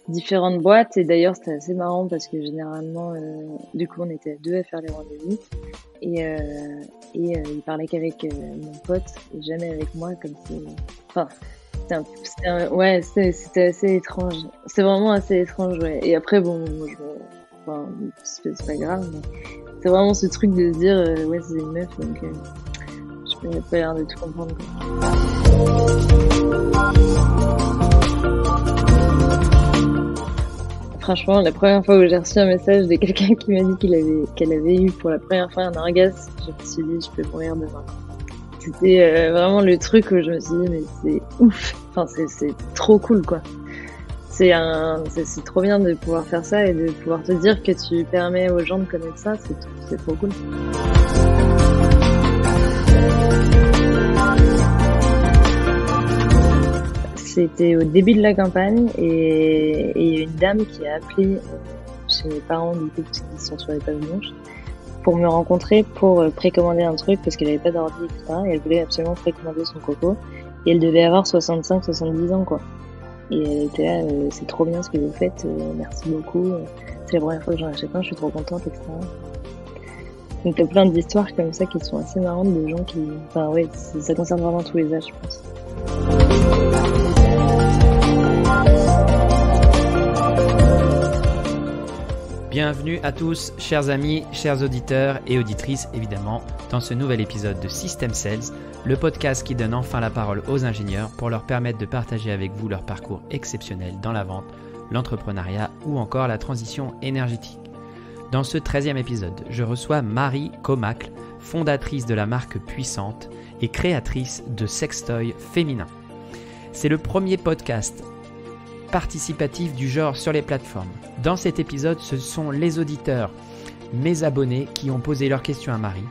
Différentes boîtes, et d'ailleurs c'était assez marrant parce que généralement du coup on était à deux à faire les rendez-vous et il parlait qu'avec mon pote et jamais avec moi, comme si enfin ouais, c'était assez étrange, c'est vraiment assez étrange, ouais. Et après bon moi, enfin c'est pas grave, mais c'est vraiment ce truc de se dire ouais c'est une meuf, donc je n'ai pas l'air de tout comprendre, quoi. Franchement, la première fois où j'ai reçu un message de quelqu'un qui m'a dit qu'elle avait eu pour la première fois un orgasme, je me suis dit, je peux mourir demain. C'était vraiment le truc où je me suis dit, mais c'est ouf. Enfin, c'est trop cool, quoi. C'est trop bien de pouvoir faire ça et de pouvoir te dire que tu permets aux gens de connaître ça. C'est trop cool. C'était au début de la campagne et il y a une dame qui a appelé chez mes parents, du coup, parce qu'ils sont sur les pages blanches, pour me rencontrer, pour précommander un truc parce qu'elle avait pas d'ordi, etc. Et elle voulait absolument précommander son coco. Et elle devait avoir 65-70 ans, quoi. Et elle était là, c'est trop bien ce que vous faites, merci beaucoup. C'est la première fois que j'en achète un, je suis trop contente, etc. Donc t'as plein d'histoires comme ça qui sont assez marrantes de gens qui... Enfin ouais, ça concerne vraiment tous les âges, je pense. Bienvenue à tous, chers amis, chers auditeurs et auditrices, évidemment, dans ce nouvel épisode de System Sales, le podcast qui donne enfin la parole aux ingénieurs pour leur permettre de partager avec vous leur parcours exceptionnel dans la vente, l'entrepreneuriat ou encore la transition énergétique. Dans ce 13e épisode, je reçois Marie Comacle, fondatrice de la marque Puissante et créatrice de sextoys féminins. C'est le premier podcast participatif du genre sur les plateformes. Dans cet épisode, ce sont les auditeurs, mes abonnés, qui ont posé leurs questions à Marie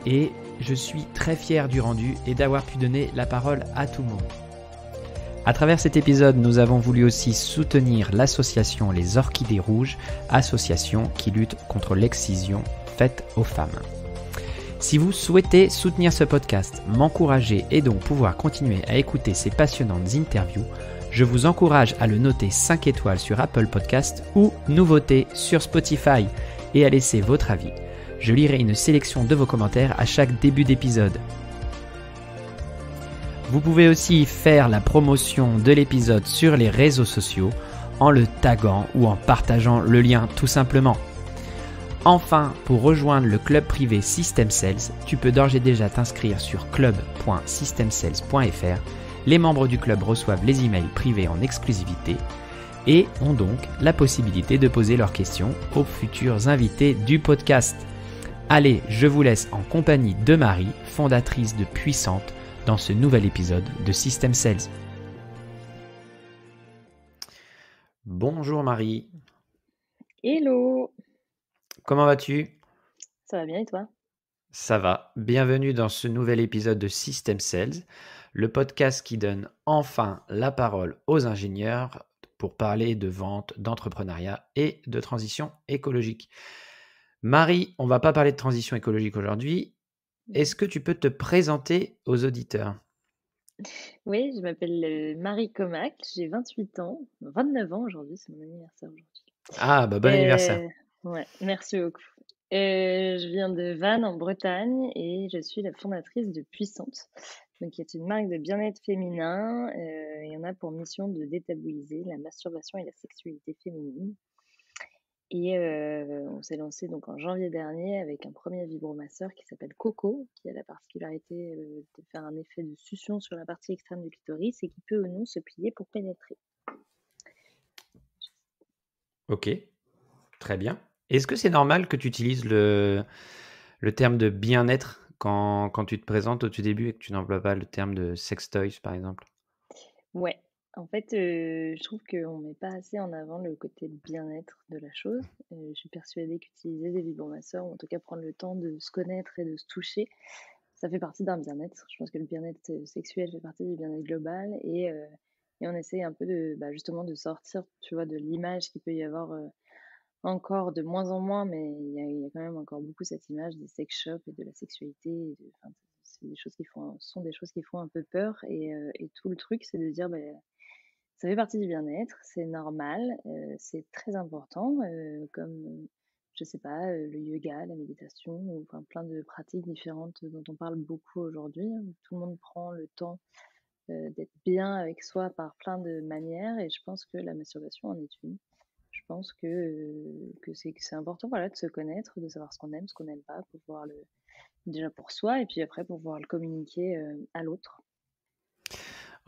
et je suis très fier du rendu et d'avoir pu donner la parole à tout le monde. À travers cet épisode, nous avons voulu aussi soutenir l'association Les Orchidées Rouges, association qui lutte contre l'excision faite aux femmes. Si vous souhaitez soutenir ce podcast, m'encourager et donc pouvoir continuer à écouter ces passionnantes interviews, je vous encourage à le noter 5 étoiles sur Apple Podcast ou nouveauté sur Spotify et à laisser votre avis. Je lirai une sélection de vos commentaires à chaque début d'épisode. Vous pouvez aussi faire la promotion de l'épisode sur les réseaux sociaux en le taguant ou en partageant le lien tout simplement. Enfin, pour rejoindre le club privé System Sales, tu peux d'ores et déjà t'inscrire sur club.systemsales.fr. Les membres du club reçoivent les emails privés en exclusivité et ont donc la possibilité de poser leurs questions aux futurs invités du podcast. Allez, je vous laisse en compagnie de Marie, fondatrice de Puissante, dans ce nouvel épisode de System Sales. Bonjour Marie. Hello. Comment vas-tu ? Ça va bien et toi ? Ça va. Bienvenue dans ce nouvel épisode de System Sales, le podcast qui donne enfin la parole aux ingénieurs pour parler de vente, d'entrepreneuriat et de transition écologique. Marie, on ne va pas parler de transition écologique aujourd'hui. Est-ce que tu peux te présenter aux auditeurs ? Oui, je m'appelle Marie Comacle, j'ai 28 ans, 29 ans aujourd'hui, c'est mon anniversaire aujourd'hui. Ah, bah bon anniversaire. Ouais, merci beaucoup. Je viens de Vannes en Bretagne et je suis la fondatrice de Puissante, donc qui est une marque de bien-être féminin. Il y en a pour mission de détabouiser la masturbation et la sexualité féminine. Et on s'est lancé donc en janvier dernier avec un premier vibromasseur qui s'appelle Coco, qui a la particularité de faire un effet de succion sur la partie extrême du clitoris et qui peut ou non se plier pour pénétrer. Ok, très bien. Est-ce que c'est normal que tu utilises le terme de bien-être quand tu te présentes au tout début et que tu n'emploies pas le terme de sextoys, par exemple ? Ouais, en fait, je trouve qu'on met pas assez en avant le côté bien-être de la chose. Je suis persuadée qu'utiliser des vibromasseurs, ou en tout cas prendre le temps de se connaître et de se toucher, ça fait partie d'un bien-être. Je pense que le bien-être sexuel fait partie du bien-être global et on essaie un peu de justement de sortir, tu vois, de l'image qu'il peut y avoir encore de moins en moins, mais il y a quand même encore beaucoup cette image des sex shops et de la sexualité. Enfin, c'est des choses sont des choses qui font un peu peur. Et tout le truc, c'est de dire, ça fait partie du bien-être, c'est normal, c'est très important, comme, je sais pas, le yoga, la méditation, ou enfin plein de pratiques différentes dont on parle beaucoup aujourd'hui, hein. Tout le monde prend le temps d'être bien avec soi par plein de manières, et je pense que la masturbation en est une. Je pense que c'est important, voilà, de se connaître, de savoir ce qu'on aime, ce qu'on n'aime pas, pour pouvoir déjà pour soi, et puis après pour pouvoir le communiquer à l'autre.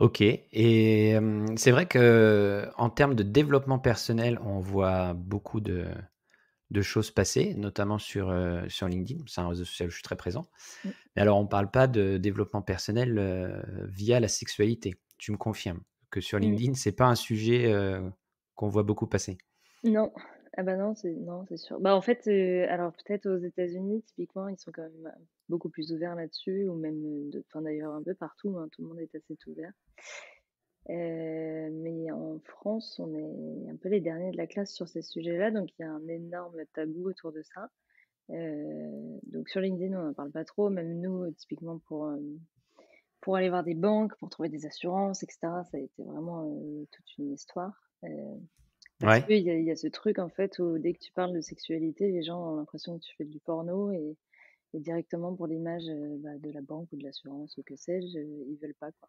Ok, et c'est vrai que en termes de développement personnel, on voit beaucoup de choses passer, notamment sur LinkedIn. C'est un réseau social où je suis très présent. Mm. Mais alors, on ne parle pas de développement personnel via la sexualité. Tu me confirmes que sur Mm. LinkedIn, c'est pas un sujet qu'on voit beaucoup passer. Non, ah bah non, c'est sûr. Bah, en fait, alors peut-être aux États-Unis, typiquement, ils sont quand même beaucoup plus ouverts là-dessus, ou même, enfin d'ailleurs un peu partout, hein, tout le monde est assez ouvert. Mais en France, on est un peu les derniers de la classe sur ces sujets-là, donc il y a un énorme tabou autour de ça. Donc sur LinkedIn, on n'en parle pas trop, même nous, typiquement pour aller voir des banques, pour trouver des assurances, etc. Ça a été vraiment toute une histoire. Parce Ouais. qu'il y a ce truc, en fait, où dès que tu parles de sexualité, les gens ont l'impression que tu fais du porno, et directement pour l'image de la banque ou de l'assurance ou que sais-je, ils veulent pas, quoi.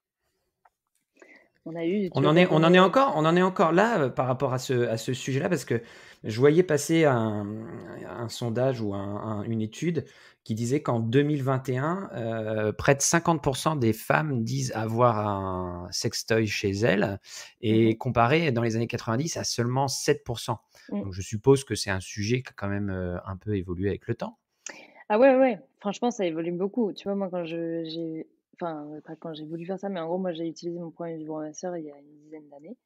On a eu, tu vois, quand On on en est est. encore là par rapport à ce sujet-là, parce que je voyais passer un sondage ou une étude qui disait qu'en 2021, près de 50% des femmes disent avoir un sextoy chez elles, Mhm. et comparé dans les années 90 à seulement 7%. Mm. Donc je suppose que c'est un sujet qui a quand même un peu évolué avec le temps. Ah ouais, ouais, franchement, ça évolue beaucoup. Tu vois, moi, enfin, pas quand j'ai voulu faire ça, mais en gros, moi, j'ai utilisé mon premier vibromasseur il y a une dizaine d'années.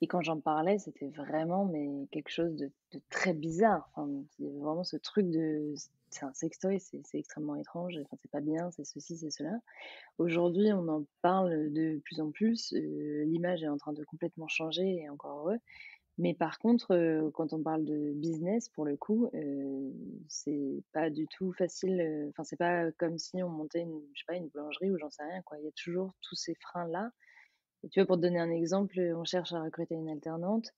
Et quand j'en parlais, c'était vraiment mais quelque chose de très bizarre. Enfin, il y avait vraiment ce truc de c'est un sextoy, c'est extrêmement étrange, enfin, c'est pas bien, c'est ceci, c'est cela. Aujourd'hui, on en parle de plus en plus, l'image est en train de complètement changer, et encore heureux. Mais par contre, quand on parle de business, pour le coup, c'est pas du tout facile, enfin, c'est pas comme si on montait je sais pas, une boulangerie, ou j'en sais rien, quoi. Il y a toujours tous ces freins-là. Et tu vois, pour te donner un exemple, on cherche à recruter une alternante,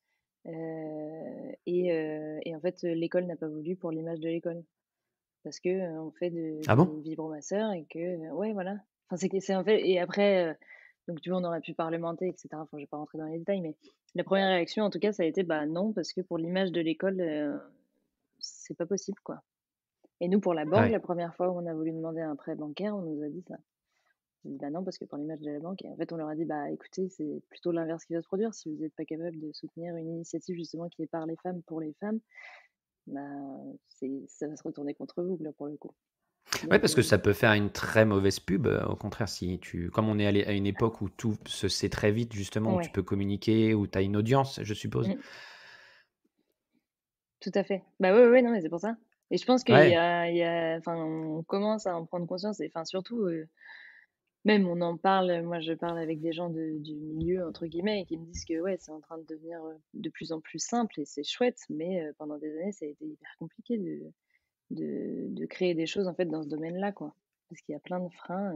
et en fait, l'école n'a pas voulu pour l'image de l'école. Parce que, on fait Ah bon? des vibromasseurs, et que, ouais, voilà. Enfin, c'est en fait, et après, donc tu vois, on aurait pu parlementer, et cetera. Enfin, je vais pas rentrer dans les détails, mais la première réaction, en tout cas, ça a été: «Bah, non, parce que pour l'image de l'école, c'est pas possible, quoi». Et nous, pour la Ah banque, ouais. la première fois où on a voulu demander un prêt bancaire, on nous a dit ça. On a dit: «Bah, non, parce que pour l'image de la banque», et en fait, on leur a dit: «Bah, écoutez, c'est plutôt l'inverse qui va se produire. Si vous êtes pas capable de soutenir une initiative justement qui est par les femmes, pour les femmes, bah, ça va se retourner contre vous, là, pour le coup». Ouais, Donc parce que ça peut faire une très mauvaise pub. Au contraire, comme on est allé à une époque où tout se sait très vite, justement, où tu ouais, peux communiquer, où tu as une audience, je suppose. mmh, tout à fait. Bah, ouais, ouais, ouais, non, mais c'est pour ça. Et je pense Ouais. il y a enfin, on commence à en prendre conscience, et enfin, surtout, même on en parle, moi je parle avec des gens du «milieu» entre guillemets, et qui me disent que ouais, c'est en train de devenir, de plus en plus simple, et c'est chouette, mais pendant des années, ça a été hyper compliqué de créer des choses, en fait, dans ce domaine-là, quoi. Parce qu'il y a plein de freins,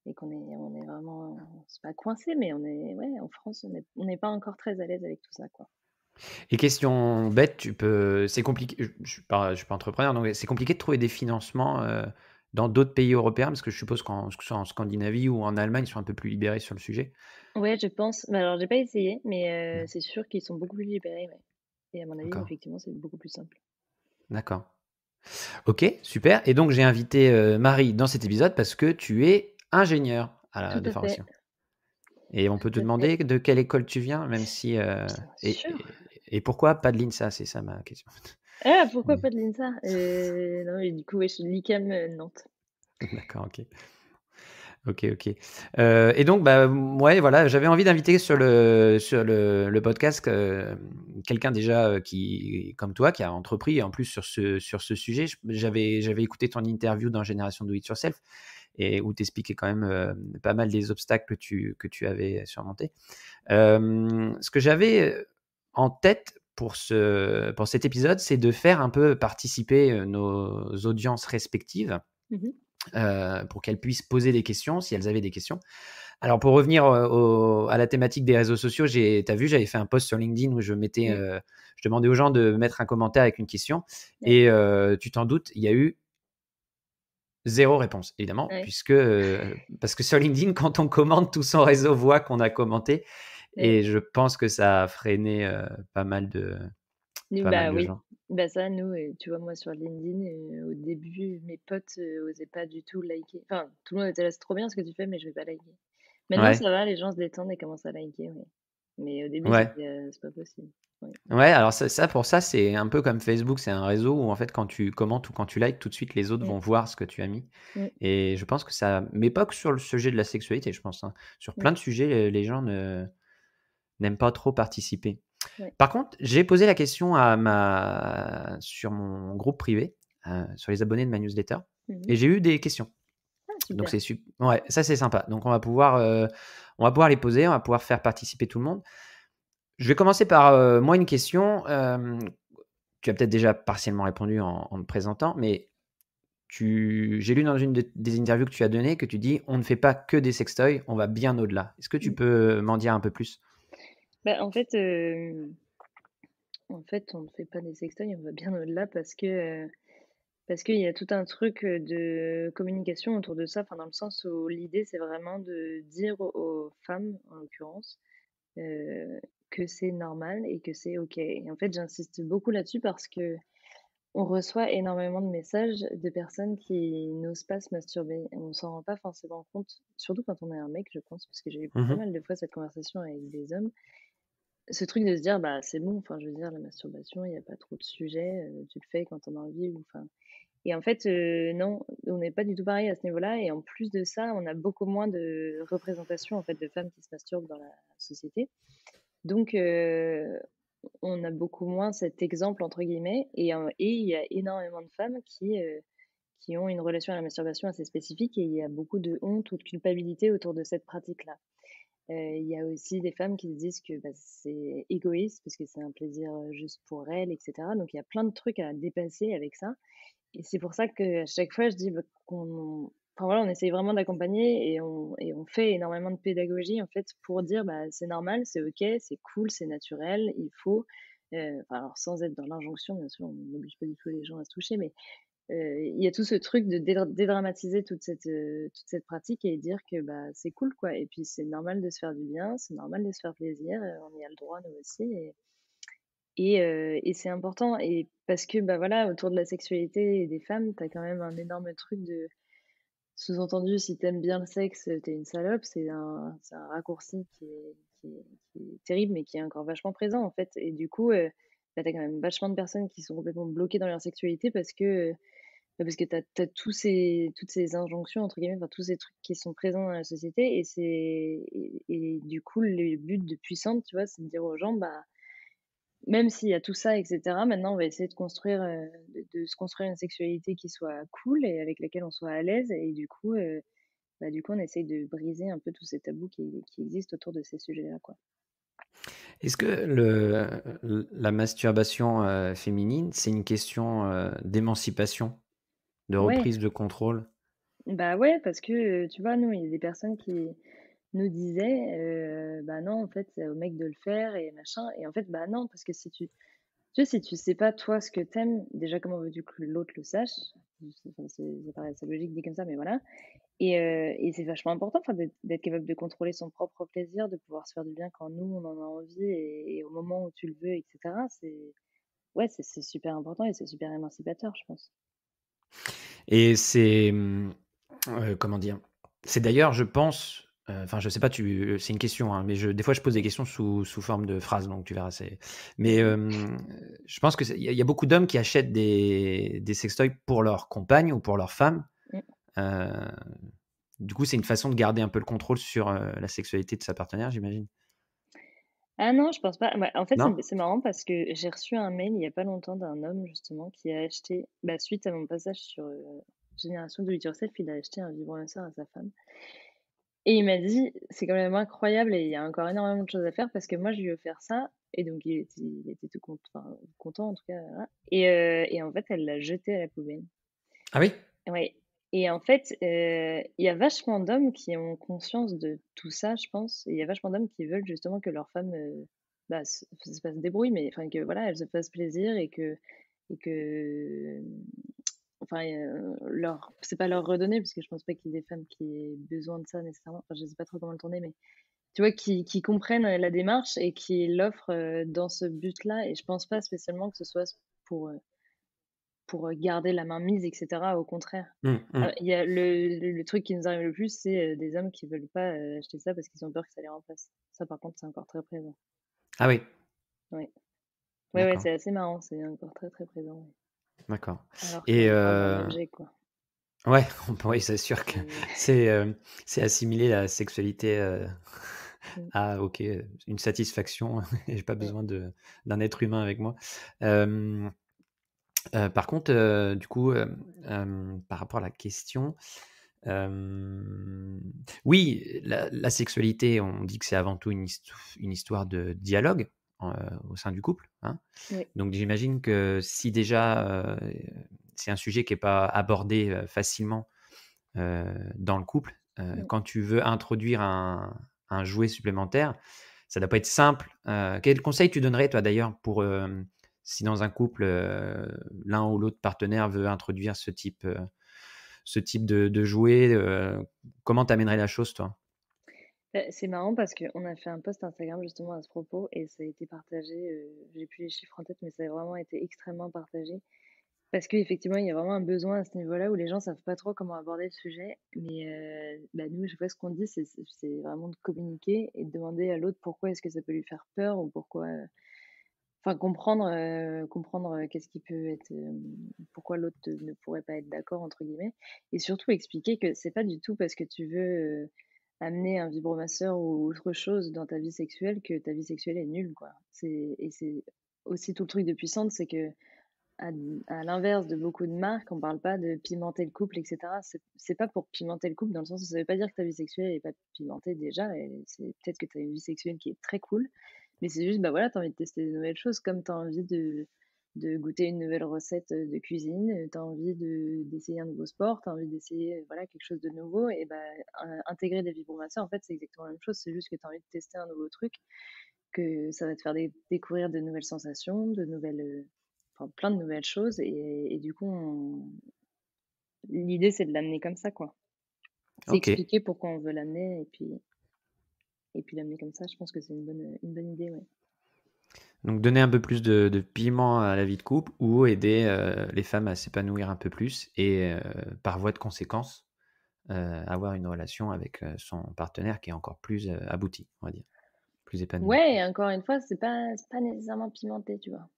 et on est vraiment, c'est pas coincé, mais on est, ouais, en France, on n'est pas encore très à l'aise avec tout ça, quoi. Et question bête, c'est compliqué. Je suis pas entrepreneur, donc c'est compliqué de trouver des financements dans d'autres pays européens, parce que je suppose que ce soit en Scandinavie ou en Allemagne, ils sont un peu plus libérés sur le sujet. Ouais, je pense. Mais alors, j'ai pas essayé, mais Ouais, c'est sûr qu'ils sont beaucoup plus libérés, ouais. Et à mon avis, d'accord, effectivement, c'est beaucoup plus simple. d'accord. Ok, super. Et donc j'ai invité Marie dans cet épisode parce que tu es ingénieur Tout de à fait, formation. Et on peut te tout à fait. demander de quelle école tu viens, même si Bien et, sûr. et pourquoi pas de l'INSA, c'est ça ma question. Ah, pourquoi pas de l'INSA? Non, et du coup, ouais, je suis de l'ICAM, Nantes. D'accord, ok. Ok, ok. Et donc, bah, ouais, voilà, j'avais envie d'inviter sur le podcast quelqu'un déjà comme toi, qui a entrepris en plus sur ce sujet. J'avais écouté ton interview dans Génération Do It Yourself, et où tu expliquais quand même pas mal des obstacles que tu avais surmontés. Ce que j'avais en tête pour cet épisode, c'est de faire un peu participer nos audiences respectives Mhm. pour qu'elles puissent poser des questions si elles avaient des questions. Alors, pour revenir à la thématique des réseaux sociaux, t'as vu, j'avais fait un post sur LinkedIn où je demandais aux gens de mettre un commentaire avec une question. Ouais. Et tu t'en doutes, il y a eu 0 réponse, évidemment, Ouais. parce que sur LinkedIn, quand on commente, tout son réseau voit qu'on a commenté. Ouais. Et je pense que ça a freiné pas mal de Bah oui, gens. bah ça, nous, tu vois, moi sur LinkedIn, au début, mes potes osaient pas du tout liker. Enfin, tout le monde était là, c'est trop bien ce que tu fais, mais je vais pas liker. Maintenant, Ouais, ça va, les gens se détendent et commencent à liker, ouais. Mais au début, ouais. c'était c'est pas possible. Ouais. Ouais, alors pour ça, c'est un peu comme Facebook, c'est un réseau où en fait, quand tu commentes ou quand tu likes, tout de suite, les autres Mm, vont voir ce que tu as mis. mm, Et je pense que ça, mais pas que sur le sujet de la sexualité, je pense, hein. Sur mm, plein de sujets, les gens n'aiment pas trop participer. ouais. Par contre, j'ai posé la question sur mon groupe privé, sur les abonnés de ma newsletter, Mhm. et j'ai eu des questions. Ah, Donc super. ouais, ça c'est sympa. Donc on va pouvoir les poser, on va pouvoir faire participer tout le monde. Je vais commencer par moi une question. Tu as peut-être déjà partiellement répondu en te présentant, mais j'ai lu dans une des interviews que tu as données que tu dis on ne fait pas que des sextoys, on va bien au-delà. Est-ce que tu Mm. peux m'en dire un peu plus? Bah, en fait, on ne fait pas des sextoys, on va bien au-delà parce qu'il y a tout un truc de communication autour de ça, enfin, dans le sens où l'idée, c'est vraiment de dire aux femmes, en l'occurrence, euh, que c'est normal et que c'est OK. Et en fait, j'insiste beaucoup là-dessus parce que on reçoit énormément de messages de personnes qui n'osent pas se masturber. Et on s'en rend pas forcément compte, surtout quand on est un mec, je pense, parce que j'ai eu pas Mmh. mal de fois cette conversation avec des hommes. Ce truc de se dire, bah c'est bon, enfin, je veux dire, la masturbation, il n'y a pas trop de sujets, tu le fais quand on a envie, ou enfin. Et en fait, non, on n'est pas du tout pareil à ce niveau-là. Et en plus de ça, on a beaucoup moins de représentation en fait de femmes qui se masturbent dans la société. Donc, on a beaucoup moins cet exemple entre guillemets. Et il y a énormément de femmes qui ont une relation à la masturbation assez spécifique et il y a beaucoup de honte ou de culpabilité autour de cette pratique-là. Il y a aussi des femmes qui se disent que bah, c'est égoïste parce que c'est un plaisir juste pour elles, etc. Donc il y a plein de trucs à dépasser avec ça. Et c'est pour ça qu'à chaque fois, je dis bah, enfin, voilà, on essaye vraiment d'accompagner et on fait énormément de pédagogie en fait pour dire bah, c'est normal, c'est ok, c'est cool, c'est naturel, il faut. Enfin, alors sans être dans l'injonction, bien sûr, on n'oblige pas du tout les gens à se toucher, mais il y a tout ce truc de dédramatiser toute cette pratique et dire que bah, c'est cool quoi. Et puis c'est normal de se faire du bien, c'est normal de se faire plaisir, on y a le droit nous aussi. Et c'est important et parce que, bah, voilà, autour de la sexualité et des femmes, tu as quand même un énorme truc de sous-entendu, si tu aimes bien le sexe, tu es une salope. C'est un raccourci qui est terrible, mais qui est encore vachement présent, en fait. Et du coup, bah, tu as quand même vachement de personnes qui sont complètement bloquées dans leur sexualité parce que tu as toutes ces injonctions, entre guillemets, enfin, tous ces trucs qui sont présents dans la société et du coup, le but de Puissante, tu vois, c'est de dire aux gens, bah même s'il y a tout ça et cetera, maintenant on va essayer de construire, de se construire une sexualité qui soit cool et avec laquelle on soit à l'aise et du coup, bah, du coup on essaye de briser un peu tous ces tabous qui existent autour de ces sujets-là, quoi. Est-ce que la masturbation, féminine, c'est une question, d'émancipation, de Ouais, reprise de contrôle? bah, ouais, parce que, tu vois, nous, il y a des personnes qui nous disaient, «Bah, non, en fait, c'est au mec de le faire et machin» et en fait, bah, non, parce que si tu sais, si tu sais pas toi ce que t'aimes, déjà comment veux-tu que l'autre le sache? Enfin, ça paraît assez logique dit comme ça, mais voilà. Et c'est vachement important, enfin, d'être capable de contrôler son propre plaisir, de pouvoir se faire du bien quand nous, on en a envie et au moment où tu le veux et cetera. Ouais, c'est super important et c'est super émancipateur, je pense. Et c'est, comment dire? C'est d'ailleurs, je pense, enfin, je sais pas, c'est une question, hein, mais des fois, je pose des questions sous forme de phrases, donc tu verras, mais, Mmh. je pense que il y a beaucoup d'hommes qui achètent des sextoys pour leur compagne ou pour leur femme. Mmh. Heu, du coup, c'est une façon de garder un peu le contrôle sur, la sexualité de sa partenaire, j'imagine? Ah non, je pense pas. Bah, en fait, Non? c'est marrant parce que j'ai reçu un mail il y a pas longtemps d'un homme justement qui a acheté, bah, suite à mon passage sur, Génération Do It Yourself, il a acheté un vibromasseur à sa femme. Et il m'a dit: «C'est quand même incroyable et il y a encore énormément de choses à faire parce que moi je lui ai offert ça Et donc, il était tout content, en tout cas. Voilà. Et en fait, elle l'a jeté à la poubelle. Ah oui? Ouais. Et en fait, il y a vachement d'hommes qui ont conscience de tout ça, je pense. Et il y a vachement d'hommes qui veulent justement que leur femme bah, se pas se débrouille, mais enfin que voilà, elle se fasse plaisir et que enfin, c'est pas leur redonner, parce que je pense pas qu'il y ait des femmes qui aient besoin de ça nécessairement. Enfin, je sais pas trop comment le tourner, mais tu vois, qui comprennent la démarche et qui l'offrent dans ce but-là. Et je pense pas spécialement que ce soit pour, euh, pour garder la main mise, etc. Au contraire. Mmh. Il y a le truc qui nous arrive le plus, c'est des hommes qui veulent pas acheter ça parce qu'ils ont peur que ça les remplace. Ça, par contre, c'est encore très présent. Ah oui, Ouais, ouais, ouais, d'accord, c'est assez marrant, c'est encore très très présent. Ouais. d'accord. Alors Et qu'on parle d'un objet, quoi. ouais, oui, c'est sûr que Et- c'est, c'est assimiler la sexualité, Mm, à OK, une satisfaction et j'ai pas mm. besoin d'un être humain avec moi. Hem, par contre, du coup, par rapport à la question, hem, oui, la sexualité, on dit que c'est avant tout une histoire de dialogue, au sein du couple, hein. Oui, Donc j'imagine que si déjà, c'est un sujet qui est pas abordé, facilement, dans le couple, mm. quand tu veux introduire un jouet supplémentaire, ça doit pas être simple. Quel conseil tu donnerais toi d'ailleurs pour, si dans un couple, l'un ou l'autre partenaire veut introduire ce type de jouet, comment tu amènerais la chose toi? C'est marrant parce qu'on a fait un post Instagram justement à ce propos et ça a été partagé. J'ai plus les chiffres en tête, mais ça a vraiment été extrêmement partagé. Parce qu'effectivement, il y a vraiment un besoin à ce niveau-là où les gens savent pas trop comment aborder le sujet. Mais bah, nous, je sais pas ce qu'on dit, c'est vraiment de communiquer et de demander à l'autre pourquoi est-ce que ça peut lui faire peur ou pourquoi. Enfin, comprendre qu'est-ce qui peut être, pourquoi l'autre ne pourrait pas être d'accord, entre guillemets. Et surtout expliquer que c'est pas du tout parce que tu veux amener un vibromasseur ou autre chose dans ta vie sexuelle que ta vie sexuelle est nulle, quoi. Et c'est aussi tout le truc de puissante, c'est que à, à l'inverse de beaucoup de marques, on parle pas de pimenter le couple, etc. C'est pas pour pimenter le couple, dans le sens où ça veut pas dire que ta vie sexuelle est pas pimentée déjà. Et c'est peut-être que tu as une vie sexuelle qui est très cool, mais c'est juste, bah voilà, tu as envie de tester des nouvelles choses, comme tu as envie de goûter une nouvelle recette de cuisine, tu as envie d'essayer un nouveau sport, tu as envie d'essayer voilà, quelque chose de nouveau. Et bah, intégrer des vibromasseurs, en fait, c'est exactement la même chose, c'est juste que tu as envie de tester un nouveau truc, que ça va te faire découvrir de nouvelles sensations, de nouvelles, enfin, plein de nouvelles choses. Et du coup, l'idée, c'est de l'amener comme ça, quoi. C'est OK. expliquer pourquoi on veut l'amener et puis l'amener comme ça. Je pense que c'est une bonne idée, ouais. Donc donner un peu plus de piment à la vie de couple ou aider, les femmes à s'épanouir un peu plus et par voie de conséquence, avoir une relation avec, son partenaire qui est encore plus, aboutie, on va dire, plus épanouie. Ouais, et encore une fois, c'est pas nécessairement pimenté, tu vois. Enfin,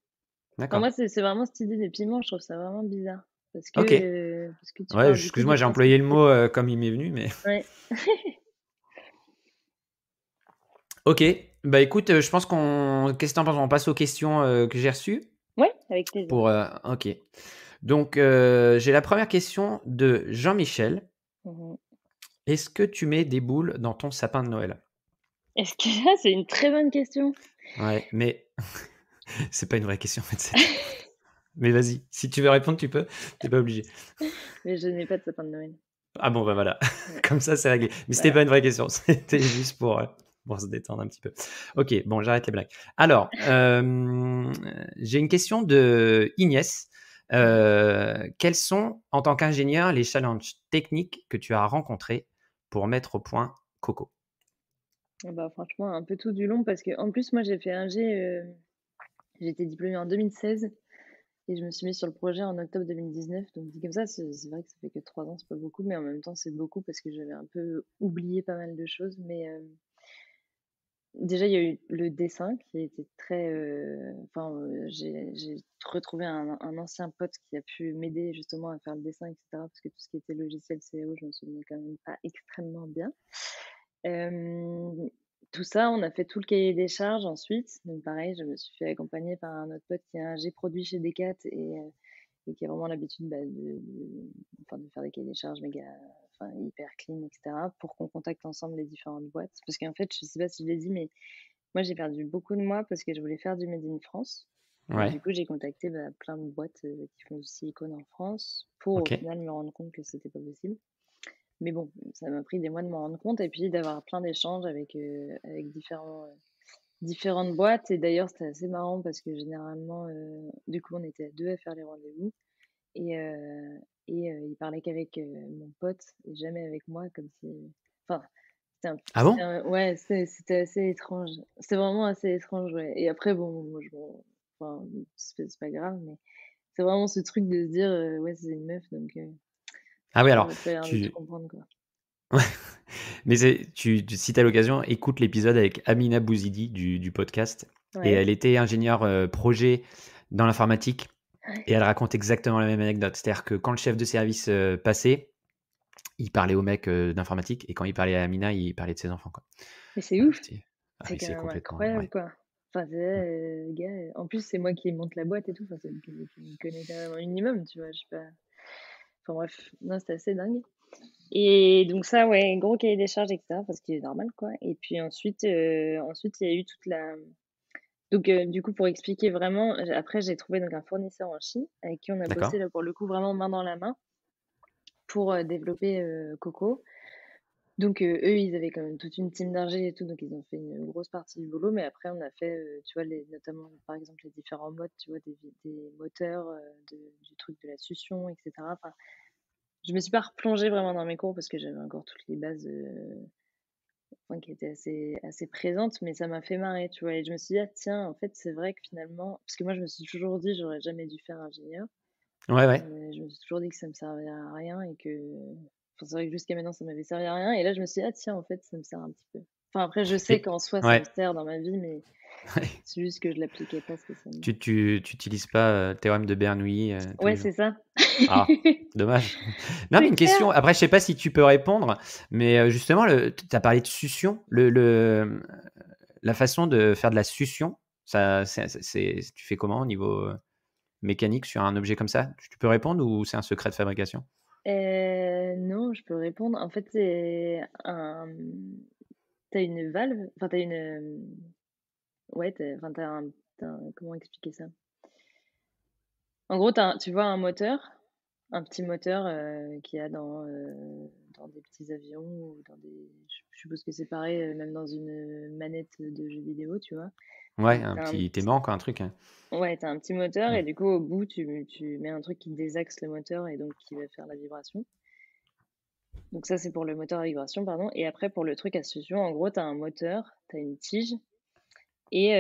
D'accord. moi, c'est vraiment cette idée des piments, je trouve ça vraiment bizarre. OK. Parce que tu Ouais, pars du coup excuse-moi, du j'ai principe employé le que. mot, comme il m'est venu, mais Ouais. OK. Bah, écoute, je pense qu'on qu'est-ce que tu en penses? On passe aux questions, que j'ai reçues Ouais, avec plaisir. pour, OK. Donc, j'ai la première question de Jean-Michel. Mhm. Est-ce que tu mets des boules dans ton sapin de Noël? Est-ce que là, c'est une très bonne question? Ouais, mais c'est pas une vraie question, en fait, mais vas-y, si tu veux répondre, tu peux, tu pas obligé. Mais je n'ai pas de sapin de Noël. Ah bon, bah, voilà, Ouais, comme ça, c'est réglé. Mais c'était voilà. pas une vraie question, c'était juste pour se détendre un petit peu. OK, bon, j'arrête les blagues. Alors, j'ai une question de Ignès. Mhm. Quels sont, en tant qu'ingénieur, les challenges techniques que tu as rencontrés pour mettre au point Coco? Ah bah, franchement, un peu tout du long parce que en plus, moi, j'ai fait j'ai été diplômée en 2016 et je me suis mise sur le projet en octobre 2019. Donc, dit comme ça, c'est vrai que ça fait que 3 ans, c'est pas beaucoup, mais en même temps, c'est beaucoup parce que j'avais un peu oublié pas mal de choses. Mais déjà, il y a eu le dessin qui était très. Enfin, j'ai retrouvé un ancien pote qui a pu m'aider justement à faire le dessin, etc. Parce que tout ce qui était logiciel CO, je me souvenais quand même pas extrêmement bien. Hem, Tout ça, on a fait tout le cahier des charges ensuite. Donc pareil, je me suis fait accompagner par un autre pote qui est ingé produit chez Decat et qui a vraiment l'habitude, bah, enfin, de faire des cahiers des charges méga, enfin, hyper clean, et cetera, pour qu'on contacte ensemble les différentes boîtes. Parce qu'en fait, je sais pas si je l'ai dit, mais moi, j'ai perdu beaucoup de mois parce que je voulais faire du Made in France. Donc, Ouais, du coup, j'ai contacté plein de boîtes qui font du silicone en France pour au ok. final me rendre compte que c'était pas possible. Mais bon, ça m'a pris des mois de m'en rendre compte et puis d'avoir plein d'échanges avec différentes boîtes. Et d'ailleurs, c'était assez marrant parce que généralement, du coup, on était à deux à faire les rendez-vous et, il parlait qu'avec mon pote et jamais avec moi, comme si. Enfin, Ah bon? ouais, c'était assez étrange. C'était vraiment assez étrange, ouais. Et après, bon, moi, enfin, c'est pas grave, mais c'est vraiment ce truc de se dire, ouais, c'est une meuf, donc Ah oui, alors, j'aurais pas l'air de tout tu... comprendre, quoi. Mais si tu as l'occasion, écoute l'épisode avec Amina Bouzidi du podcast. Et Ouais. elle était ingénieure projet dans l'informatique. Ouais. Et elle raconte exactement la même anecdote. C'est-à-dire que quand le chef de service passait, il parlait au mec d'informatique. Et quand il parlait à Amina, il parlait de ses enfants, quoi. Mais c'est Ah, ouf! ah C'est oui, quand c'est même complètement. incroyable, Ouais. quoi. Enfin, c'est Mm. le gars, en plus, c'est moi qui monte la boîte et tout. Enfin, c'est lui qui me connaît quand même un minimum, tu vois. Je sais pas. Enfin, bref, non, c'était assez dingue. Et donc, ça, ouais, gros cahier des charges, etc. Parce qu'il est normal, quoi. Et puis ensuite, il y a eu toute la. Donc, du coup, pour expliquer vraiment, après, j'ai trouvé donc un fournisseur en Chine avec qui on a D'accord. bossé, là, pour le coup, vraiment main dans la main pour développer Coco. Donc, eux, ils avaient quand même toute une team d'ingé et tout, donc ils ont fait une grosse partie du boulot. Mais après, on a fait, tu vois, notamment, par exemple, les différents modes, tu vois, des moteurs, du truc de la succion, etc. Enfin, je me suis pas replongée vraiment dans mes cours parce que j'avais encore toutes les bases enfin, qui étaient assez présentes, mais ça m'a fait marrer, tu vois. Et je me suis dit, ah, tiens, en fait, c'est vrai que finalement, parce que moi, je me suis toujours dit, j'aurais jamais dû faire ingénieur. Ouais, ouais. Je me suis toujours dit que ça me servait à rien et que. Enfin, c'est vrai que jusqu'à maintenant, ça m'avait servi à rien. Et là, je me suis dit, ah tiens, en fait, ça me sert un petit peu. Enfin, après, je sais Et, qu'en soi, ça me ouais. sert dans ma vie, mais c'est juste que je l'appliquais pas spécialement. Tu utilises pas théorème de Bernoulli tous Ouais, les jours. c'est ça. Ah, dommage. Non, mais C'est une clair. question. Après, je sais pas si tu peux répondre, mais justement, tu as parlé de succion. La façon de faire de la succion, tu fais comment au niveau mécanique sur un objet comme ça? Tu peux répondre ou c'est un secret de fabrication? Non, je peux répondre. En fait, c'est un. T'as une valve. Enfin, t'as une. Ouais, enfin, comment expliquer ça? En gros, tu vois un moteur, un petit moteur qu'il y a dans des petits avions ou je suppose que c'est pareil, même dans une manette de jeu vidéo, tu vois. Ouais, un T'as un petit petit, aimant, quoi, un truc, hein. ouais, t'as un petit moteur Mm. et du coup, au bout, tu mets un truc qui désaxe le moteur et donc qui va faire la vibration. Donc ça, c'est pour le moteur à vibration, pardon. Et après, pour le truc à succion, en gros, t'as un moteur, t'as une tige et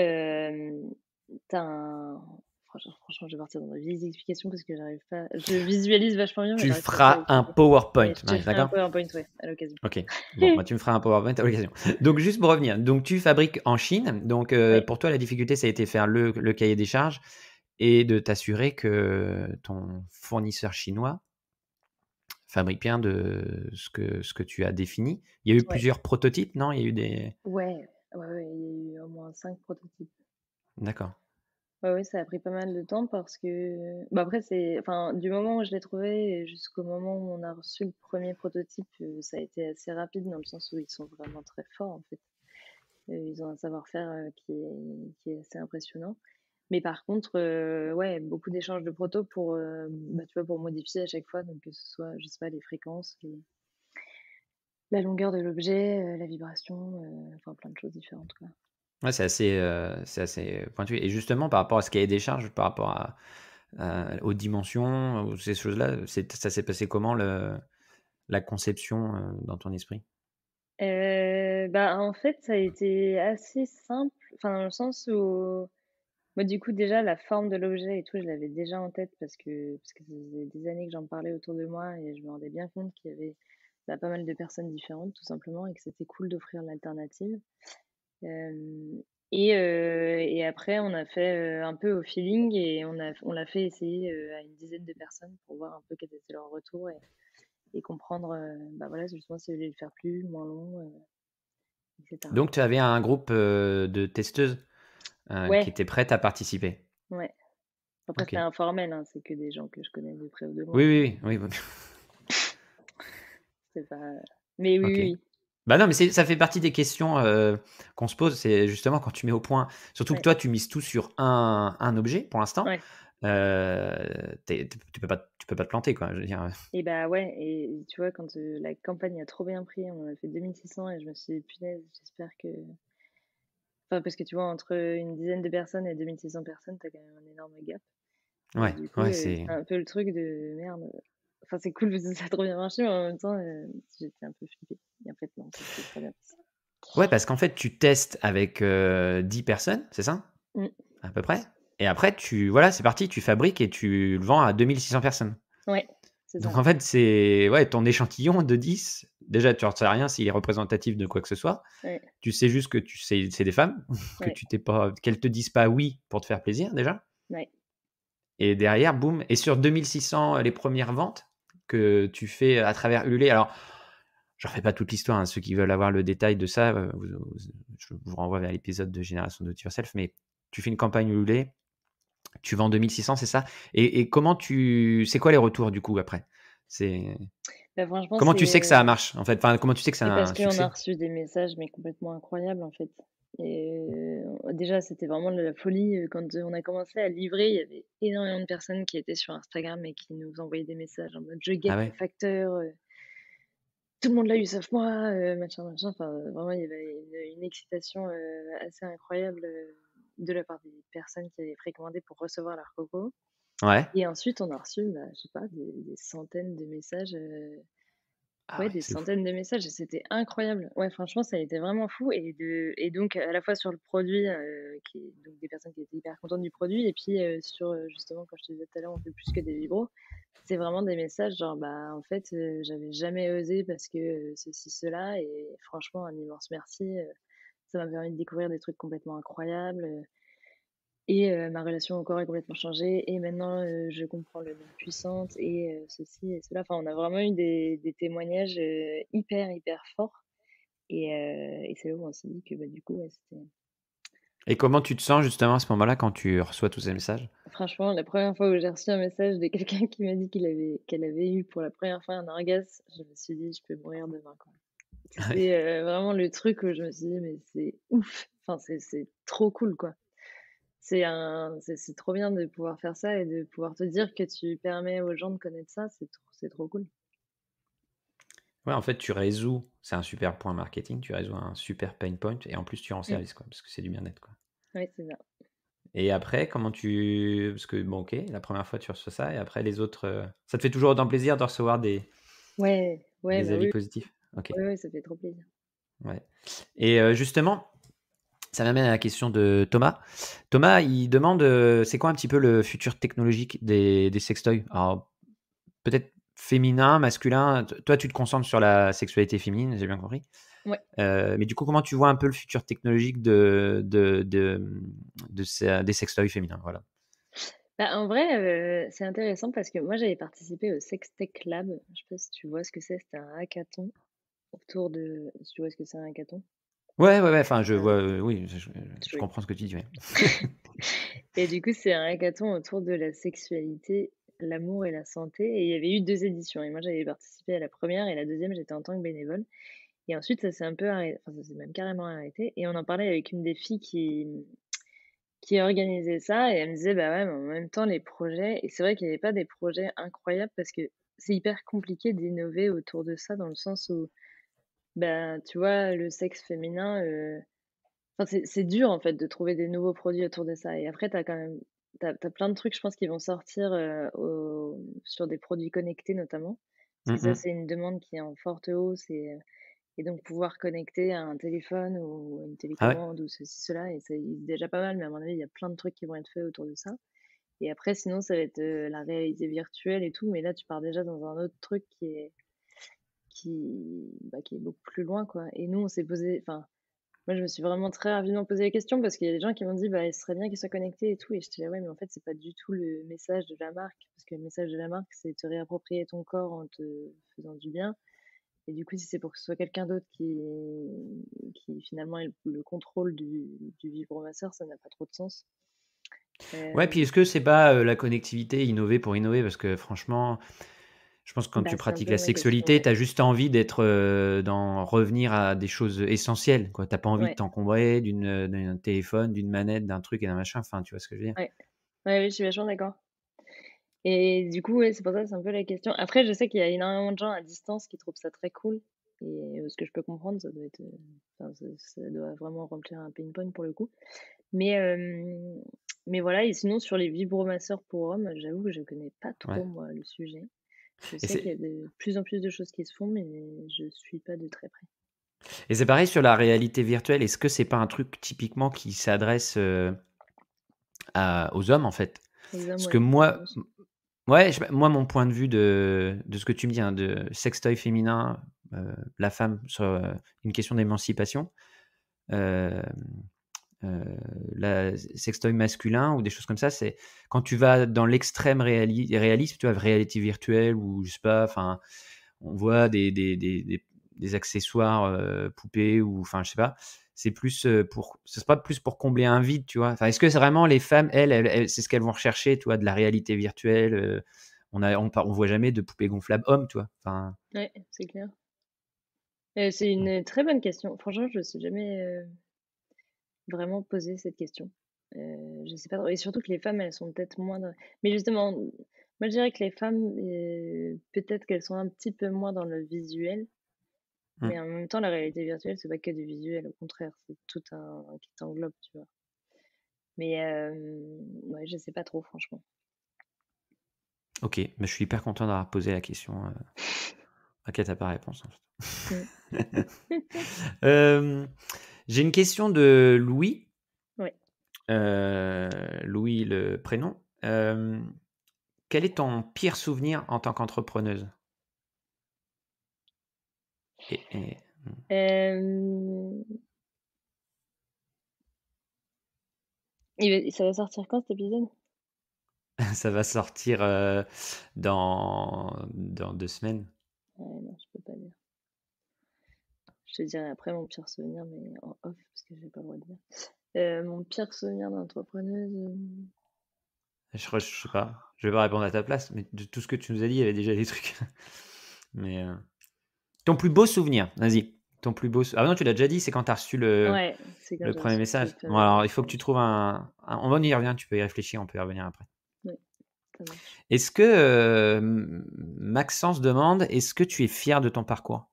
t'as un. Franchement, je vais partir dans des vieilles explications parce que j'arrive pas. Je visualise vachement bien, mais Tu j'arrive pas trop à feras un expliquer. PowerPoint, Ouais, je te Marie, ferai un d'accord? PowerPoint, ouais, à l'occasion. Ok. Bon, bah, tu me feras un PowerPoint à l'occasion. Donc, juste pour revenir, donc tu fabriques en Chine. Donc, Ouais, pour toi, la difficulté, ça a été faire le cahier des charges et de t'assurer que ton fournisseur chinois fabrique bien de ce que tu as défini. Il y a eu ouais, plusieurs prototypes, non? Il y a eu des. ouais, ouais, ouais, il y a eu au moins 5 prototypes. D'accord. Ouais, ouais, ça a pris pas mal de temps parce que. Bah après, enfin, du moment où je l'ai trouvé jusqu'au moment où on a reçu le premier prototype, ça a été assez rapide dans le sens où ils sont vraiment très forts en fait. Ils ont un savoir-faire qui est assez impressionnant. Mais par contre, ouais, beaucoup d'échanges de protos tu vois, pour modifier à chaque fois, donc que ce soit, je sais pas, les fréquences, la longueur de l'objet, la vibration, enfin plein de choses différentes, quoi. Ouais, c'est assez pointu. Et justement, par rapport à ce cahier des charges, par rapport aux dimensions, ces choses-là, ça s'est passé comment la conception dans ton esprit? Bah, en fait, ça a été assez simple, enfin, dans le sens où, moi, du coup, déjà, la forme de l'objet et tout, je l'avais déjà en tête parce que ça faisait des années que j'en parlais autour de moi et je me rendais bien compte qu'il y avait pas mal de personnes différentes, tout simplement, et que c'était cool d'offrir l'alternative. Euh, et après, on a fait un peu au feeling et on l'a fait essayer à une dizaine de personnes pour voir un peu quel était leur retour et comprendre, bah voilà, justement, si vous voulez le faire plus, moins long, etc. Donc, tu avais un groupe de testeuses qui Ouais, étaient prêtes à participer. ouais. Après, Ok. c'était informel, hein, c'est que des gens que je connais de près ou de loin. Oui, Donc, oui, oui, oui. c'est pas. Mais oui, Ok. oui, oui. Bah non, mais ça fait partie des questions qu'on se pose. C'est justement quand tu mets au point, surtout que Ouais, toi, tu mises tout sur un objet pour l'instant. ouais. Tu peux pas te planter, quoi. Je veux dire. Et bah ouais, et tu vois, quand la campagne a trop bien pris, on a fait 2600 et je me suis dit, punaise, j'espère que. Enfin, parce que tu vois, entre une dizaine de personnes et 2600 personnes, t'as quand même un énorme gap. Et Ouais, du coup, ouais, c'est un peu le truc de merde. Enfin, c'est cool parce que ça a trop bien marché, mais en même temps, j'étais un peu flippée. Et en fait, non, ça s'est très bien passé. ouais, parce qu'en fait, tu testes avec 10 personnes, c'est ça? Mm. À peu près. Et après, voilà, c'est parti, tu fabriques et tu le vends à 2600 personnes. Ouais, c'est ça. Donc en fait, c'est ouais, ton échantillon de 10. Déjà, tu ne sais rien s'il est représentatif de quoi que ce soit. Ouais, Tu sais juste que c'est des femmes, que ouais, tu t'es pas, qu'elles te disent pas oui pour te faire plaisir déjà. ouais. Et derrière, boum. Et sur 2600, les premières ventes que tu fais à travers Ulule. Alors, je ne refais pas toute l'histoire, hein. Ceux qui veulent avoir le détail de ça, je vous renvoie vers l'épisode de Génération Do It Yourself. Mais tu fais une campagne Ulule, tu vends 2600, c'est ça? Et comment c'est quoi les retours du coup après? C'est Bah, franchement, Comment tu sais que ça c'est. marche en fait? Enfin, comment tu sais que c'est Et parce un qu'on a succès? reçu des messages, mais complètement incroyables, en fait. Et déjà, c'était vraiment de la folie. Quand on a commencé à livrer, il y avait énormément de personnes qui étaient sur Instagram et qui nous envoyaient des messages en mode je Ah guette le ouais? facteur, tout le monde l'a eu sauf moi, machin, machin. Enfin, vraiment, il y avait une excitation assez incroyable de la part des personnes qui avaient précommandé pour recevoir leur coco. Ouais? Et ensuite, on a reçu, bah, je sais pas, des centaines de messages. Ah Ouais, ouais, des c'est ouf. centaines de messages et c'était incroyable. Ouais, franchement, ça a été vraiment fou et donc à la fois sur le produit, qui est donc des personnes qui étaient hyper contentes du produit et puis, sur, justement, comme je te disais tout à l'heure, on fait plus que des vibros. C'est vraiment des messages genre: «Bah, en fait, j'avais jamais osé parce que, ceci, cela et franchement, un immense merci, ça m'a permis de découvrir des trucs complètement incroyables, et ma relation au corps est complètement changée et maintenant, je comprends le non puissante et ceci et cela. Enfin, on a vraiment eu des témoignages, hyper, hyper forts et c'est là où on s'est dit que, bah, du coup, ouais, c'était Et comment tu te sens justement à ce moment-là quand tu reçois tous ces messages? franchement, la première fois où j'ai reçu un message de quelqu'un qui m'a dit qu'elle avait eu pour la première fois un orgasme, je me suis dit: «Je peux mourir demain», quoi. Ouais. C'était, vraiment le truc où je me suis dit: «Mais c'est ouf!» Enfin, c'est trop cool, quoi. C'est trop bien de pouvoir faire ça et de pouvoir te dire que tu permets aux gens de connaître ça, c'est trop cool. Ouais, en fait, c'est un super point marketing, tu résous un super pain point et en plus tu rends Mmh. service quoi, parce que c'est du bien-être quoi. Ouais, c'est ça. Et après, parce que bon, OK, la première fois tu reçois ça et après les autres, ça te fait toujours autant plaisir de recevoir Ouais, ouais, des bah, avis oui, positifs? OK, ouais, ouais, ça fait trop plaisir. ouais. Et justement, ça m'amène à la question de Thomas. Thomas, il demande, c'est quoi un petit peu le futur technologique des sextoys? Alors peut-être féminin, masculin, toi tu te concentres sur la sexualité féminine, j'ai bien compris? Ouais. Mais du coup, comment tu vois un peu le futur technologique des sextoys féminins? Voilà. Bah, en vrai, c'est intéressant parce que moi, j'avais participé au Sextech Lab. Je sais pas si tu vois ce que c'est? C'était un hackathon autour de si tu vois ce que c'est un hackathon? Ouais, ouais, ouais, enfin, je vois, Heu, oui, je oui. comprends ce que tu dis, ouais. Et du coup, c'est un hackathon autour de la sexualité, l'amour et la santé et il y avait eu 2 éditions et moi, j'avais participé à la première et la deuxième j'étais en tant que bénévole et ensuite ça s'est un peu arrêté, enfin, ça s'est même carrément arrêté et on en parlait avec une des filles qui organisait ça et elle me disait: «Bah, ouais, mais en même temps les projets» et c'est vrai qu'il y avait pas des projets incroyables parce que c'est hyper compliqué d'innover autour de ça dans le sens où, bah, tu vois, le sexe féminin, enfin, c'est dur, en fait, de trouver des nouveaux produits autour de ça et après tu as quand même tu as plein de trucs, je pense, qui vont sortir, au sur des produits connectés notamment. Parce que Mmh ça, mh. c'est une demande qui est en forte hausse et donc pouvoir connecter à un téléphone ou à une Ah ouais? télécommande ou ceci, cela et ça existe déjà pas mal, mais à mon avis, il y a plein de trucs qui vont être faits autour de ça et après sinon ça va être, la réalité virtuelle et tout, mais là tu pars déjà dans un autre truc qui est beaucoup plus loin, quoi et nous, on s'est posé enfin, moi, je me suis vraiment très rapidement posé la question parce qu'il y a des gens qui m'ont dit: «Bah, il serait bien qu'ils soient connectés et tout» et j'étais là: «Ouais, mais en fait, c'est pas du tout le message de la marque». Parce que le message de la marque, c'est te réapproprier ton corps en te faisant du bien et du coup, si c'est pour que ce soit quelqu'un d'autre qui finalement ait le contrôle du vibromasseur, ça n'a pas trop de sens. Ouais, puis Hem, est-ce que c'est pas, la connectivité, innover pour innover? Parce que franchement, Je pense que quand tu Bah, c'est un pratiques peu la ma question, sexualité, ouais. tu as juste envie d'être, d'en revenir à des choses essentielles, quoi. Tu pas envie de Ouais, t'encombrer d'un téléphone, d'une manette, d'un truc et d'un machin, enfin, tu vois ce que je veux dire? ouais. Ouais, oui, je suis vachement d'accord. Et du coup, ouais, c'est pour ça, c'est un peu la question. Après, je sais qu'il y a énormément de gens à distance qui trouvent ça très cool. Et ce que je peux comprendre, ça doit être, enfin, ça doit vraiment remplir un pain point pour le coup. Mais, mais voilà, et sinon, sur les vibromasseurs pour hommes, j'avoue que je connais pas trop, Ouais moi, le sujet. Je et sais qu'il y c'est a de plus en plus de choses qui se font, mais je suis pas de très près. et c'est pareil sur la réalité virtuelle. Est-ce que c'est pas un truc typiquement qui s'adresse, à aux hommes, en fait? Les hommes, Parce que ouais, je moi pense. ouais, moi, mon point de vue de ce que tu me dis, hein, de sextoy féminin, la femme sur, une question d'émancipation, hem, la sextoy masculin ou des choses comme ça, c'est quand tu vas dans l'extrême réalisme, tu vois? Réalité virtuelle ou je sais pas, enfin, on voit des accessoires, poupées ou enfin, je sais pas. C'est plus, c'est pas plus pour combler un vide, tu vois? Enfin, est-ce que c'est vraiment les femmes, elles, c'est ce qu'elles vont rechercher, tu vois? De la réalité virtuelle, on voit jamais de poupées gonflables hommes, tu vois? Enfin, Ouais, c'est clair. C'est une très bonne question. Franchement, je me suis jamais, vraiment posé cette question. Je sais pas trop, et surtout que les femmes, elles sont peut-être moins dans, mais justement, moi, je dirais que les femmes, peut-être qu'elles sont un petit peu moins dans le visuel, mmh, mais en même temps, la réalité virtuelle, c'est pas que du visuel, au contraire, c'est tout un qui t'englobe, tu vois? Mais ouais, je sais pas trop, franchement. OK, mais je suis hyper content d'avoir posé la question, à laquelle tu pas réponse, en Mmh. fait. J'ai une question de Louis. Ouais. Louis le prénom. Quel est ton pire souvenir en tant qu'entrepreneuse? Mmh, Hem, ça va sortir quand cet épisode? ça va sortir, dans 2 semaines. Ouais, non, je peux pas dire. Je te dirai après mon pire souvenir, mais en off, parce que j'ai pas le droit de dire. Mon pire souvenir d'entrepreneuse, Je sais pas, je vais pas répondre à ta place, mais de tout ce que tu nous as dit, il y avait déjà des trucs. Mais, ton plus beau souvenir, vas-y. Ton plus beau sou Ah non, tu l'as déjà dit, c'est quand tu as reçu ouais, c'est quand le j'ai premier reçu ce message. Bon fameux alors il faut que tu message. trouves on y revient, tu peux y réfléchir, on peut y revenir après. Ouais, ça marche. Est-ce que, Maxence demande: «Est-ce que tu es fier de ton parcours?»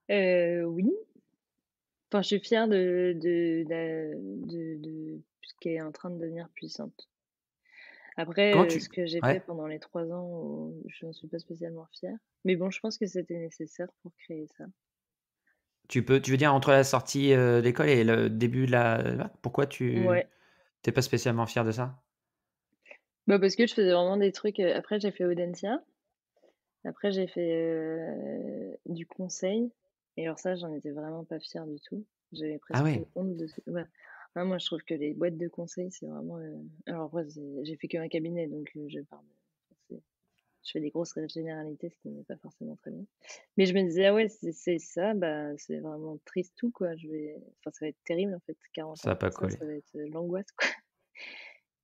Oui, enfin, je suis fière de ce qui est en train de devenir puissante. Comment Après, ce tu que j'ai fait Ouais, pendant les 3 ans, je n'en suis pas spécialement fière. Mais bon, je pense que c'était nécessaire pour créer ça. tu veux dire entre la sortie, d'école et le début de la pourquoi tu Ouais, tu pas spécialement fier de ça? bah, parce que je faisais vraiment des trucs, après j'ai fait Audencia, après j'ai fait, du conseil, et alors ça, j'en étais vraiment pas fière du tout. J'avais Ah presque ouais, honte de ce ouais. Ah, moi, je trouve que les boîtes de conseil, c'est vraiment, alors après, j'ai fait qu'un cabinet, donc je parle c'est je fais des grosses généralités, ce qui n'est pas forcément très bien. Mais je me disais: «Ah ouais, c'est ça, bah, c'est vraiment triste tout, quoi. Enfin, ça va être terrible, en fait, 40 ça ans a pas faire ça, collé. ça va être, l'angoisse, quoi».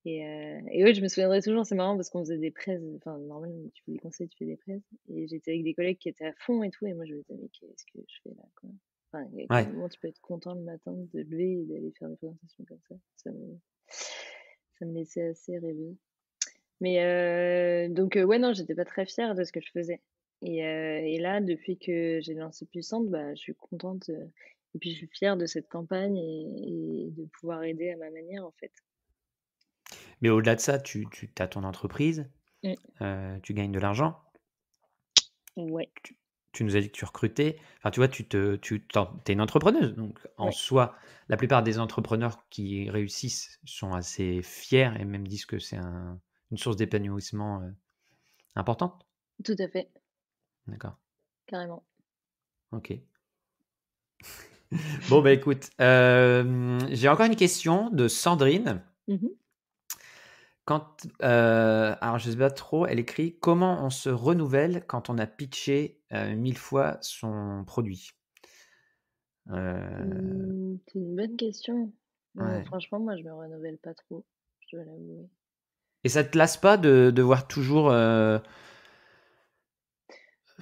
Et ouais, je me souviendrai toujours, c'est marrant parce qu'on faisait des prêts, enfin, normalement, tu fais des conseils, tu fais des prêts, et j'étais avec des collègues qui étaient à fond et tout, et moi, je me disais: «Mais qu'est-ce que je fais là, quoi?» Enfin, à quel Ouais, moment tu peux être content le matin de te lever et d'aller faire des présentations comme ça? Ça me laissait assez rêver. Mais donc ouais, non, j'étais pas très fière de ce que je faisais, et là, depuis que j'ai lancé Puissante, bah, je suis contente, et puis je suis fière de cette campagne, et de pouvoir aider à ma manière, en fait. mais au-delà de ça, tu as ton entreprise, Mmh. tu gagnes de l'argent. Ouais, Tu nous as dit que tu recrutais. Enfin, tu vois, tu es une entrepreneuse. Donc, en ouais, soi, la plupart des entrepreneurs qui réussissent sont assez fiers et même disent que c'est une source d'épanouissement importante. tout à fait, D'accord. carrément. Ok. Bon, bah écoute, j'ai encore une question de Sandrine. Mmh. Alors, je sais pas trop, elle écrit: «Comment on se renouvelle quand on a pitché 1000 fois son produit?» Euh, C'est une bonne question. ouais. Franchement, moi, je me renouvelle pas trop, je dois l'avouer. Et ça te lasse pas de devoir toujours.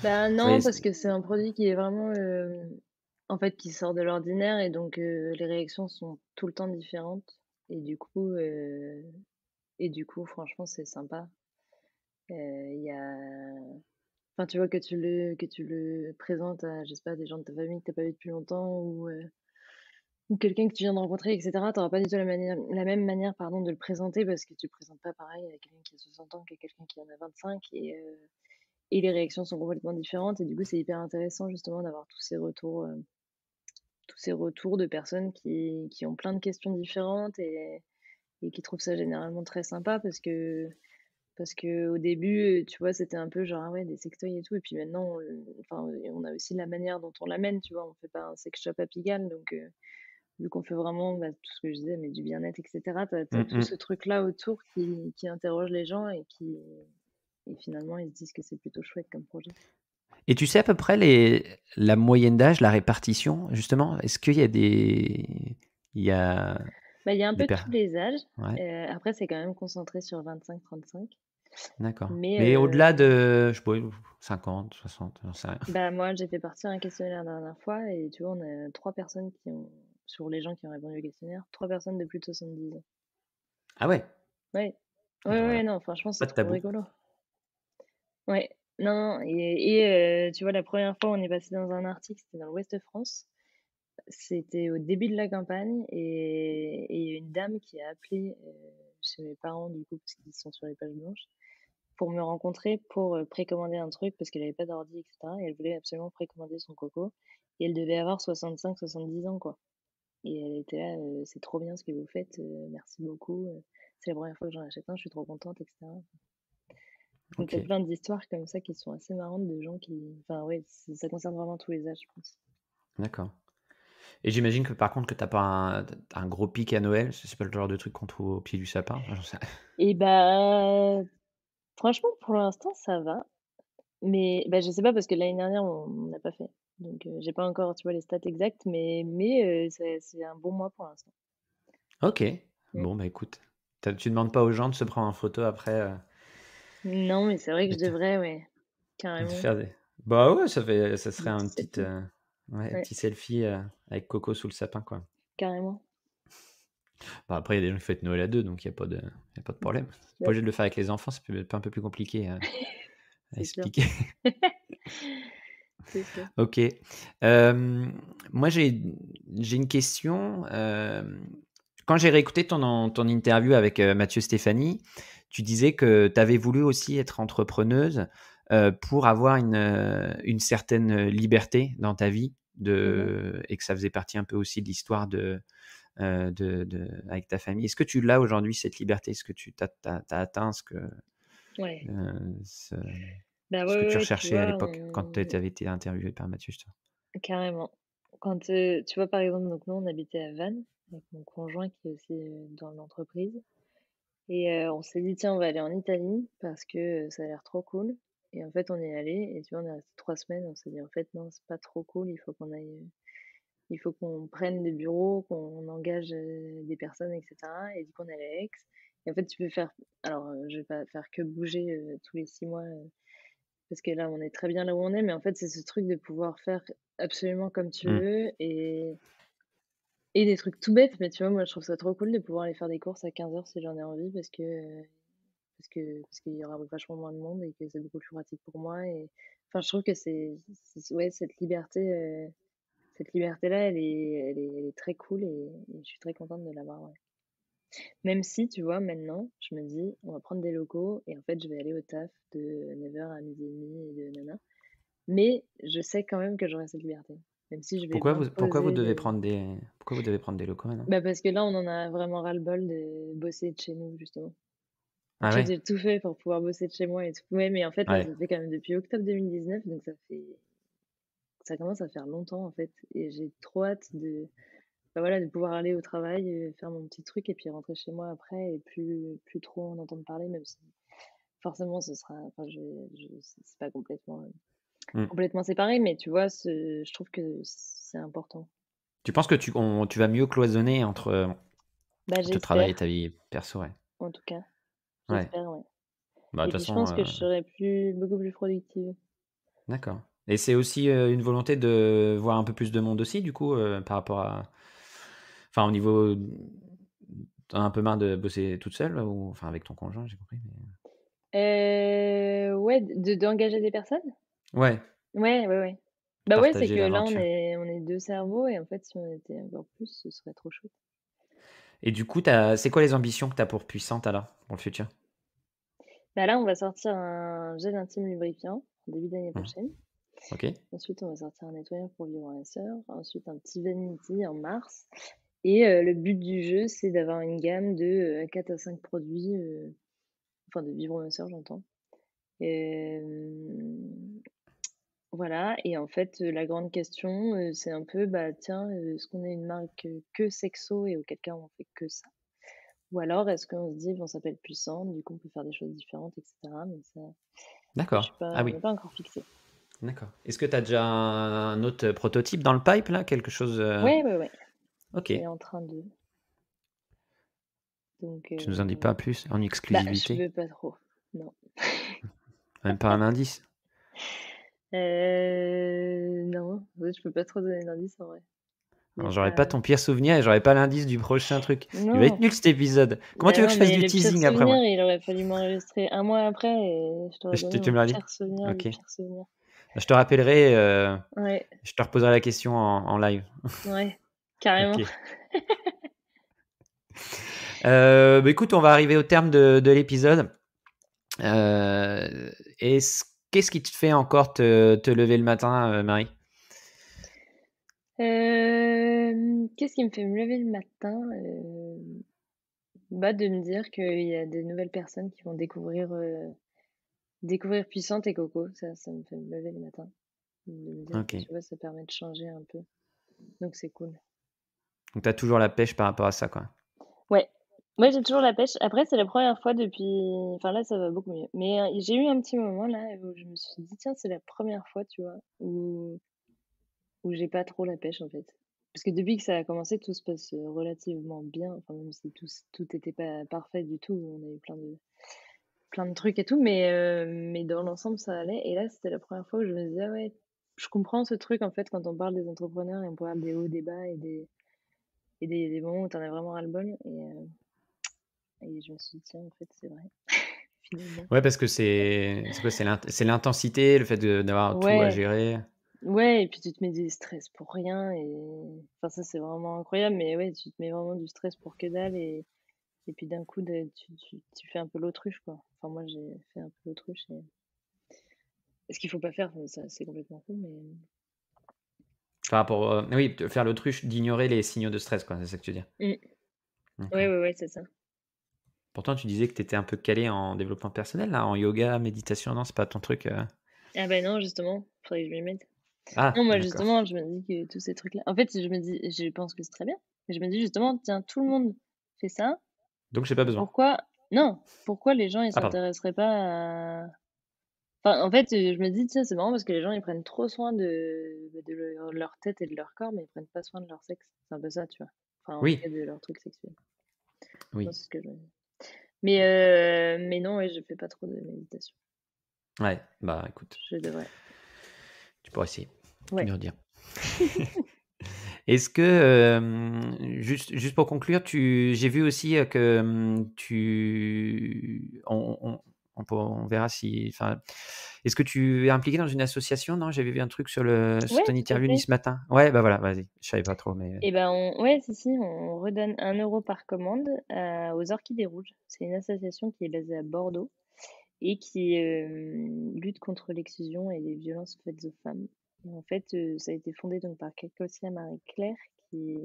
Bah non, Ouais, parce que c'est un produit qui est vraiment, en fait, qui sort de l'ordinaire et donc les réactions sont tout le temps différentes et du coup franchement c'est sympa. Il y a enfin tu vois que tu le présentes à, je sais pas, des gens de ta famille que tu pas vu depuis longtemps ou quelqu'un que tu viens de rencontrer et cetera, tu pas du tout la même manière, pardon, de le présenter parce que tu le présentes pas pareil à quelqu'un qui a 60 ans qu'à quelqu'un qui en a 25 et les réactions sont complètement différentes et du coup, c'est hyper intéressant justement d'avoir tous ces retours de personnes qui ont plein de questions différentes et qui trouvent ça généralement très sympa parce que au début, tu vois, c'était un peu genre, ah ouais, des sextoys et tout. Et puis maintenant, enfin, on a aussi la manière dont on l'amène, tu vois. On fait pas un sex shop à Pigalle. Donc, vu qu'on fait vraiment bah, tout ce que je disais, mais du bien-être, etc., t'as tout ce mm. truc-là autour qui interroge les gens et finalement, ils se disent que c'est plutôt chouette comme projet. Et tu sais à peu près la moyenne d'âge, la répartition, justement? Est-ce qu'il y a des. Il y a Bah, il y a un des peu per... tous les âges. Ouais, Après, c'est quand même concentré sur 25-35. d'accord. Mais Mais au-delà de, je sais pas, 50, 60, j'en sais rien. bah, moi, j'ai fait partie d'un questionnaire la dernière fois et tu vois, on a trois personnes sur les gens qui ont répondu au questionnaire, trois personnes de plus de 70 ans. Ah ouais? Ouais, Ah, ouais, genre, ouais, non, franchement, pas c'est de trop tabou. rigolo. Ouais, non, non, tu vois, la première fois, on est passé dans un article, c'était dans l'Ouest de France. C'était au début de la campagne et il y a une dame qui a appelé chez mes parents, du coup, parce qu'ils sont sur les pages blanches, pour me rencontrer, pour précommander un truc, parce qu'elle avait pas d'ordi, etc. Et elle voulait absolument précommander son coco. Et elle devait avoir 65-70 ans, quoi. Et elle était là, c'est trop bien ce que vous faites, merci beaucoup. C'est la première fois que j'en achète un, je suis trop contente, etc. Donc, Ok, t'as plein d'histoires comme ça qui sont assez marrantes de gens qui. Enfin, ouais, ça concerne vraiment tous les âges, je pense. d'accord. Et j'imagine que par contre que t'as pas un gros pic à Noël, c'est pas le genre de truc qu'on trouve au pied du sapin. Enfin, j'en sais rien. Et bah, franchement, pour l'instant, ça va. Mais bah, je sais pas parce que l'année dernière, on n'a pas fait. Donc, j'ai pas encore, tu vois, les stats exactes, mais c'est un bon mois pour l'instant. Ok, Mm. bon bah écoute, tu demandes pas aux gens de se prendre en photo après Non, mais c'est vrai que et je devrais, ouais, de carrément. faire des. Bah ouais, ça serait Des un petits petit, selfies. ouais, Ouais, petit selfie avec Coco sous le sapin quoi. carrément. Bah, après, il y a des gens qui fêtent Noël à deux, donc il y a pas de problème. C'est pas Ouais, obligé de le faire avec les enfants, c'est un peu plus compliqué à c'est sûr. expliquer. C'est sûr. Ok. Moi, j'ai une question. Quand j'ai réécouté ton interview avec Mathieu Stéphanie, tu disais que tu avais voulu aussi être entrepreneuse pour avoir une certaine liberté dans ta vie Mhm. et que ça faisait partie un peu aussi de l'histoire avec ta famille. Est-ce que tu l'as aujourd'hui, cette liberté? Est-ce que tu t'as atteint Ouais. ce, Bah ce que ouais, tu ouais, tu recherchais à vois, l'époque quand tu avais été interviewé par Mathieu, justement? carrément. Quand tu vois, par exemple, donc nous, on habitait à Vannes avec mon conjoint qui est aussi dans l'entreprise. Et on s'est dit, tiens, on va aller en Italie parce que ça a l'air trop cool. Et en fait, on est allé et tu vois, on est resté 3 semaines. On s'est dit, en fait, non, c'est pas trop cool. Il faut qu'on prenne des bureaux, qu'on engage des personnes, etc. Et du coup, on est allé à Aix. Et en fait, tu peux faire. Alors, je vais pas faire que bouger tous les 6 mois parce que là, on est très bien là où on est. Mais en fait, c'est ce truc de pouvoir faire absolument comme tu Hmm. veux et des trucs tout bêtes. Mais tu vois, moi, je trouve ça trop cool de pouvoir aller faire des courses à 15 heures si j'en ai envie parce qu'il y aura vachement moins de monde et que c'est beaucoup plus pratique pour moi. Et enfin, je trouve que ouais, cette liberté-là, elle est très cool et je suis très contente de l'avoir. Ouais. Même si, tu vois, maintenant, je me dis, on va prendre des locaux et en fait, je vais aller au taf de 9h à 12h30 et de nana. Mais je sais quand même que j'aurai cette liberté. Même si je vais m'imposer de. Pourquoi vous devez prendre des locaux maintenant? Bah parce que là, on en a vraiment ras-le-bol de bosser de chez nous, justement. En Ah fait, ouais? j'ai tout fait pour pouvoir bosser de chez moi et tout. Ouais, mais en fait, là, Ouais. ça fait quand même depuis octobre 2019, donc ça commence à faire longtemps, en fait. Et j'ai trop hâte bah voilà, de pouvoir aller au travail, faire mon petit truc et puis rentrer chez moi après et plus trop en entendre parler, même si forcément ce sera, enfin, c'est pas Hmm. complètement séparé, mais tu vois, je trouve que c'est important. Tu penses que tu vas mieux cloisonner entre Bah, ton travail et j'espère, ta vie perso, ouais. en tout cas. Ouais. j'espère, ouais. Bah, de Et toute puis je façon, pense que je serai beaucoup plus productive. d'accord. Et c'est aussi une volonté de voir un peu plus de monde aussi, du coup, par rapport à. Enfin, au niveau. T'en as un peu marre de bosser toute seule, ou enfin avec ton conjoint, j'ai compris. Ouais, d'engager des personnes? Ouais, Ouais, ouais, ouais. Bah, ouais, c'est partager que là, l'aventure. on est 2 cerveaux et en fait, si on était encore plus, ce serait trop chouette. Et du coup, c'est quoi les ambitions que tu as pour Puissante alors, pour le futur? Bah, là, on va sortir un gel intime lubrifiant en début d'année Mmh. prochaine. OK. Ensuite, on va sortir un nettoyant pour vivre la sœur. Ensuite, un petit vanity en mars. Et le but du jeu, c'est d'avoir une gamme de 4 à 5 produits, enfin de vivre ma sœur, j'entends. Voilà. Et en fait, la grande question, c'est un peu, bah tiens, est-ce qu'on est une marque que sexo et auquel cas on fait que ça? Ou alors est-ce qu'on se dit: «Bon, on s'appelle Puissante, du coup on peut faire des choses différentes» et cetera. Mais ça, je suis D'accord. pas Ah on oui, n'est pas encore fixé. d'accord. Est-ce que tu as déjà un autre prototype dans le pipe là? Quelque chose, Ouais, ouais, ouais, c'est OK. en train de donc Tu nous en dis pas plus en bah, je exclusivité? veux pas trop, non. Même pas un indice? Non, en fait, je peux pas trop donner d'indices en vrai. Il y Alors a j'aurais pas pas ton pire souvenir et j'aurais pas l'indice du prochain truc. Il va être non, nul cet épisode. Comment bah, tu veux que non, je fasse mais du le pire teasing après souvenir, moi? il aurait fallu m'enregistrer un mois après et je t'aurais donné Tu mon me l'as dit? pire souvenir du OK. pire souvenir. Bah, je te rappellerai, Ouais, je te reposerai la question en live. ouais, carrément. OK. Bah, écoute, on va arriver au terme de l'épisode. Qu'est-ce qui te fait encore te lever le matin, Marie? Qu'est-ce qui me fait me lever le matin? Bah, de me dire qu'il y a des nouvelles personnes qui vont découvrir Puissante et Coco. Ça me fait me lever le matin. De me dire que, OK. tu vois, ça permet de changer un peu. Donc c'est cool. Donc tu as toujours la pêche par rapport à ça, quoi. Ouais. Moi, j'ai toujours la pêche. Après, c'est la première fois depuis enfin là, ça va beaucoup mieux. Mais, j'ai eu un petit moment là où je me suis dit: «Tiens, c'est la première fois», tu vois, où j'ai pas trop la pêche, en fait. Parce que depuis que ça a commencé, tout se passe, relativement bien. Enfin, même si tout était pas parfait du tout, on a eu plein de trucs et tout, mais dans l'ensemble, ça allait. Et là, c'était la première fois où je me disais: «Ah ouais, je comprends ce truc, en fait, quand on parle des entrepreneurs et on parle des hauts, des bas et des moments où tu en as vraiment ras-le-bol». Et je me suis dit: «Tiens, en fait, c'est vrai, finalement». Ouais, parce que c'est quoi? C'est l'intensité, le fait d'avoir tout à Ouais, gérer? ouais, et puis tu te mets du stress pour rien et enfin, ça, c'est vraiment incroyable, mais ouais, tu te mets vraiment du stress pour que dalle et puis d'un coup, tu fais un peu l'autruche, quoi. Enfin, moi, j'ai fait un peu l'autruche et ce qu'il faut pas faire, enfin, ça, c'est complètement fou, mais Par rapport, oui, faire l'autruche, d'ignorer les signaux de stress, quoi, c'est ça que tu veux dire? mmh. Ouais, D'accord. ouais, ouais, c'est ça. Pourtant, tu disais que tu étais un peu calé en développement personnel, là, en yoga, méditation, non, c'est pas ton truc, Ah bah non, justement, faudrait que je m'y mette. Non, Ah, moi, d'accord. justement, je me dis que tous ces trucs-là en fait, je pense que c'est très bien, mais je me dis justement: «Tiens, tout le monde fait ça, Donc j'ai pas besoin. pourquoi non, pourquoi les gens, ils Ah pardon. s'intéresseraient pas à» enfin, en fait, je me dis: «Tiens, c'est marrant parce que les gens, ils prennent trop soin de leur tête et de leur corps, mais ils prennent pas soin de leur sexe». C'est un peu ça, tu vois? Enfin, en tout Oui, cas, de leur truc sexuel. Moi, oui. c'est ce que je me dis. Mais non, ouais, je fais pas trop de méditation. Ouais, bah, écoute, Je devrais. tu pourrais essayer, tu Ouais. me redire. Est-ce que, juste pour conclure, j'ai vu aussi, que, on verra si enfin, est-ce que tu es impliqué dans une association, non? J'avais vu un truc sur Ouais, ton tout à interview fait. ce matin. Ouais, bah, voilà, vas-y, je savais pas trop, mais Et ben, ouais, si, si, on redonne 1 € par commande, aux Orchidées Rouges. C'est une association qui est basée à Bordeaux et qui, lutte contre l'exclusion et les violences faites aux femmes. Et en fait, ça a été fondé donc par Kekosia Marie-Claire qui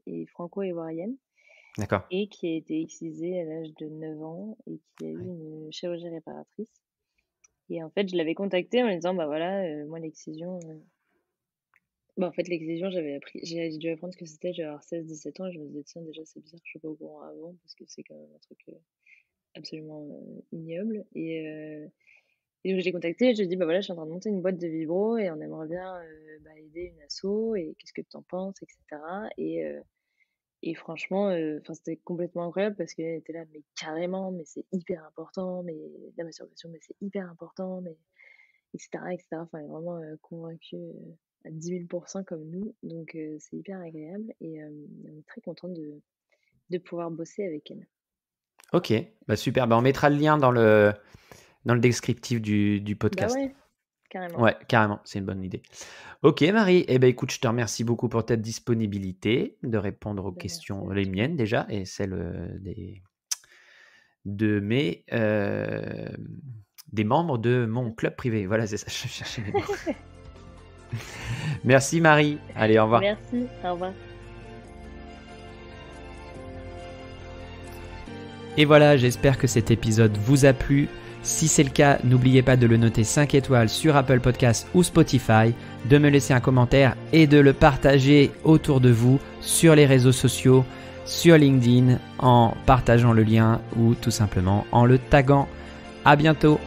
est franco-ivoirienne d'accord. et qui a été excisée à l'âge de 9 ans et qui a eu Oui, une chirurgie réparatrice. Et en fait, je l'avais contactée en lui disant: «Bah, voilà, moi l'excision, bah, en fait, l'excision, j'ai dû apprendre ce que c'était, je devais avoir 16-17 ans et je me disais: «Tiens, déjà, c'est bizarre que je sois pas au courant avant parce que c'est quand même un truc, absolument, ignoble». Et donc je l'ai contacté et je lui ai dit: «Bah, voilà, je suis en train de monter une boîte de vibro et on aimerait bien, bah, aider une asso et qu'est-ce que tu en penses?» et cetera. Et franchement, c'était complètement incroyable parce qu'elle était là: «Mais carrément, mais c'est hyper important, mais la masturbation, mais c'est hyper important, mais» et cetera et cetera. Enfin, elle est vraiment, convaincue, à 10 000 comme nous, donc c'est hyper agréable et on est très contente de pouvoir bosser avec elle. Ok, bah super. Bah, on mettra le lien dans le descriptif du Bah podcast. ouais, carrément. Ouais, carrément, c'est une bonne idée. Ok, Marie, eh ben, écoute, je te remercie beaucoup pour ta disponibilité de répondre aux Bah, merci questions, à les toi. miennes déjà, et celles de mes, des membres de mon club privé. Voilà, c'est ça, je cherchais mes mots. Merci Marie. Allez, au revoir. Merci, au revoir. Et voilà, j'espère que cet épisode vous a plu. Si c'est le cas, n'oubliez pas de le noter 5 étoiles sur Apple Podcasts ou Spotify, de me laisser un commentaire et de le partager autour de vous sur les réseaux sociaux, sur LinkedIn, en partageant le lien ou tout simplement en le taguant. À bientôt.